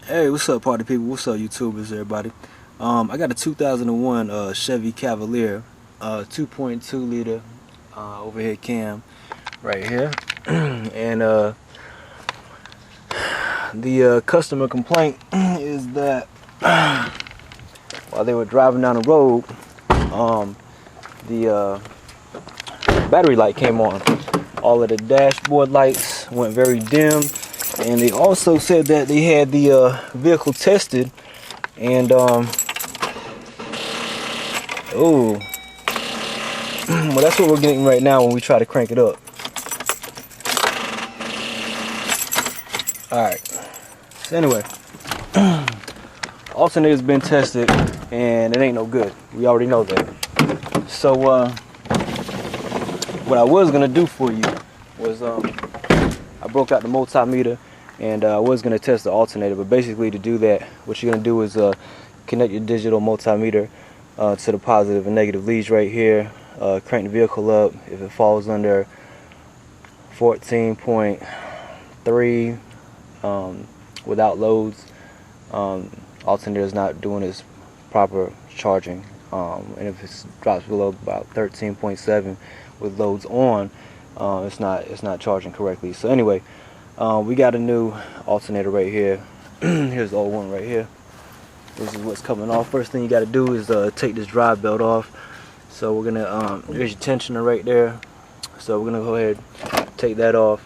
Hey, what's up, party people? What's up, YouTubers, everybody? I got a 2001 Chevy Cavalier, 2.2 liter overhead cam right here, and the customer complaint is that while they were driving down the road, the battery light came on. All of the dashboard lights went very dim. And they also said that they had the vehicle tested, and well, that's what we're getting right now when we try to crank it up. All right. So anyway, alternator's been tested, and it ain't no good. We already know that. So what I was gonna do for you was I broke out the multimeter, and I was going to test the alternator, but basically to do that, what you're going to do is connect your digital multimeter to the positive and negative leads right here, crank the vehicle up. If it falls under 14.3 without loads, alternator is not doing its proper charging, and if it drops below about 13.7 with loads on, it's not charging correctly. So anyway, we got a new alternator right here. Here's the old one right here. This is what's coming off. First thing you got to do is take this drive belt off. So we're gonna there's your tensioner right there. So we're gonna go ahead and take that off.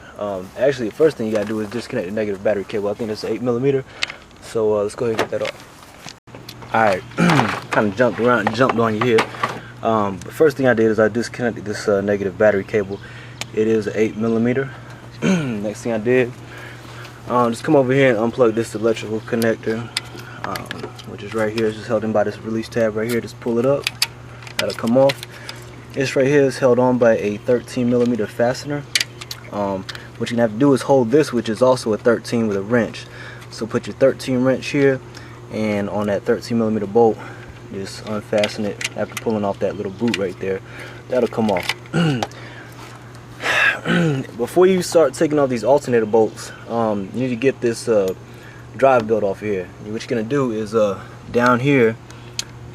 Actually, the first thing you got to do is disconnect the negative battery cable. I think it's 8mm. So let's go ahead and get that off. All right, kind of jumped around and jumped on you here. But first thing I did is I disconnected this negative battery cable. It is 8mm. Next thing I did, just come over here and unplug this electrical connector, which is right here. It's just held in by this release tab right here. Just pull it up. That'll come off. This right here is held on by a 13mm fastener. What you're gonna have to do is hold this, which is also a 13 with a wrench. So put your 13 wrench here, and on that 13mm bolt, just unfasten it after pulling off that little boot right there. That'll come off. Before you start taking off these alternator bolts, you need to get this drive belt off here. What you're gonna do is down here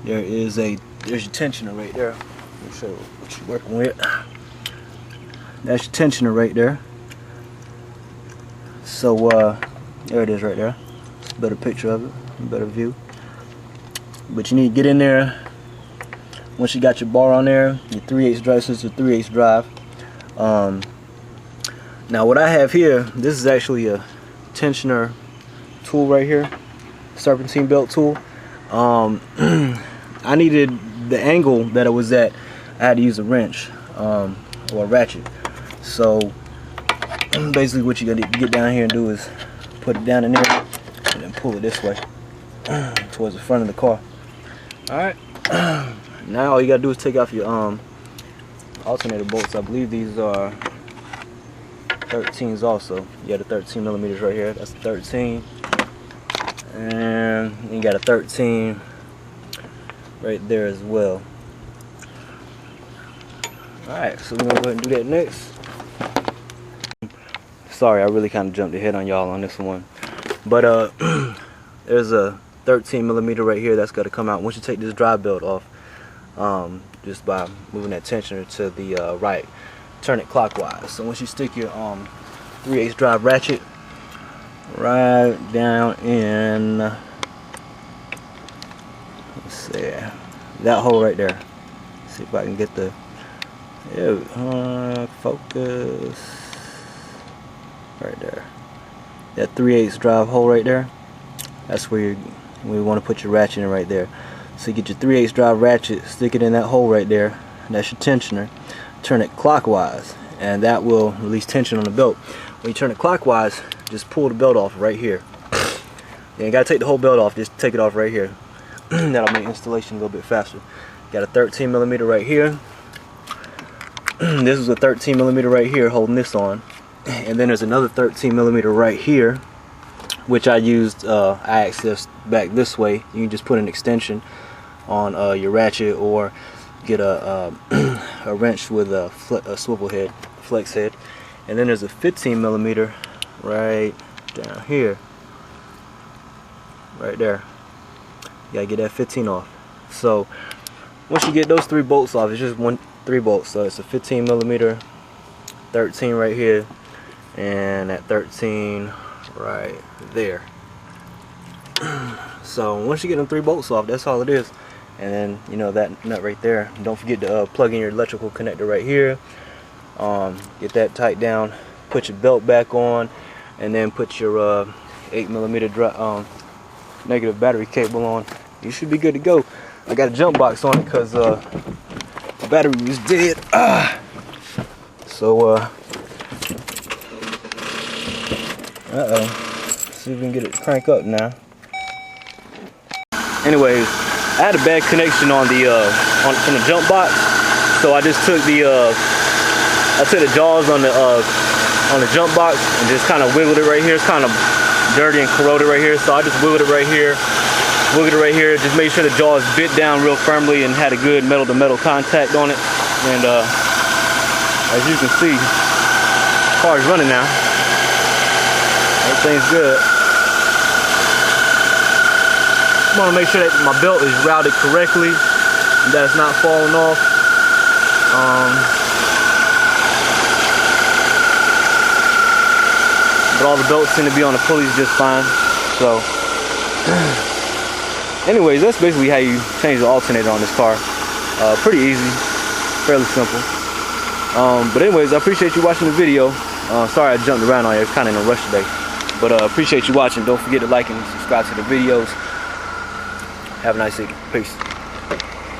there's your tensioner right there. Let me show you what you're working with. That's your tensioner right there. So there it is right there. It's a better picture of it, a better view. But you need to get in there. Once you got your bar on there, your 3/8 drive, this is a 3/8 drive. Now what I have here, this is actually a tensioner tool right here, serpentine belt tool. I needed the angle that it was at. I had to use a wrench or a ratchet. So basically what you're gonna get down here and do is put it down in there and then pull it this way towards the front of the car. Alright, now all you gotta do is take off your alternator bolts. I believe these are 13s also. You got a 13mm right here. That's a 13. And you got a 13 right there as well. Alright, so we're gonna go ahead and do that next. Sorry, I really kind of jumped ahead on y'all on this one. But there's a 13mm right here that's got to come out once you take this drive belt off, just by moving that tensioner to the right. Turn it clockwise. So once you stick your 3/8 drive ratchet right down in, let's see, that hole right there. Let's see if I can get the focus right there. That 3/8 drive hole right there. That's where we want to put your ratchet in right there. So you get your 3/8 drive ratchet, stick it in that hole right there. That's your tensioner. Turn it clockwise, and that will release tension on the belt. When you turn it clockwise, just pull the belt off right here. You ain't gotta take the whole belt off, just take it off right here. That'll make installation a little bit faster. Got a 13mm right here. This is a 13mm right here holding this on, and then there's another 13mm right here, which I used. I accessed back this way. You can just put an extension on your ratchet, or get a wrench with a swivel head, flex head. And then there's a 15mm right down here. right there. You gotta get that 15 off. So once you get those 3 bolts off, it's just 3 bolts. So it's a 15 millimeter, 13 right here, and that 13 right there. So once you get them 3 bolts off, that's all it is. And then, you know, that nut right there, don't forget to plug in your electrical connector right here. Get that tight down, put your belt back on, and then put your 8 millimeter negative battery cable on. You should be good to go. I got a jump box on it because the battery was dead. So see if we can get it to crank up now. Anyways, I had a bad connection on the from the jump box, so I just took the jaws on the jump box and just kind of wiggled it right here. It's kind of dirty and corroded right here, so I just wiggled it right here, just made sure the jaws bit down real firmly and had a good metal to metal contact on it. And as you can see, the car is running now. Everything's good. I want to make sure that my belt is routed correctly and that it's not falling off. But all the belts seem to be on the pulleys just fine. So anyways, that's basically how you change the alternator on this car. Pretty easy, fairly simple. But anyways, I appreciate you watching the video. Sorry I jumped around on you, I was kind of in a rush today. But appreciate you watching. Don't forget to like and subscribe to the videos. Have a nice evening. Peace.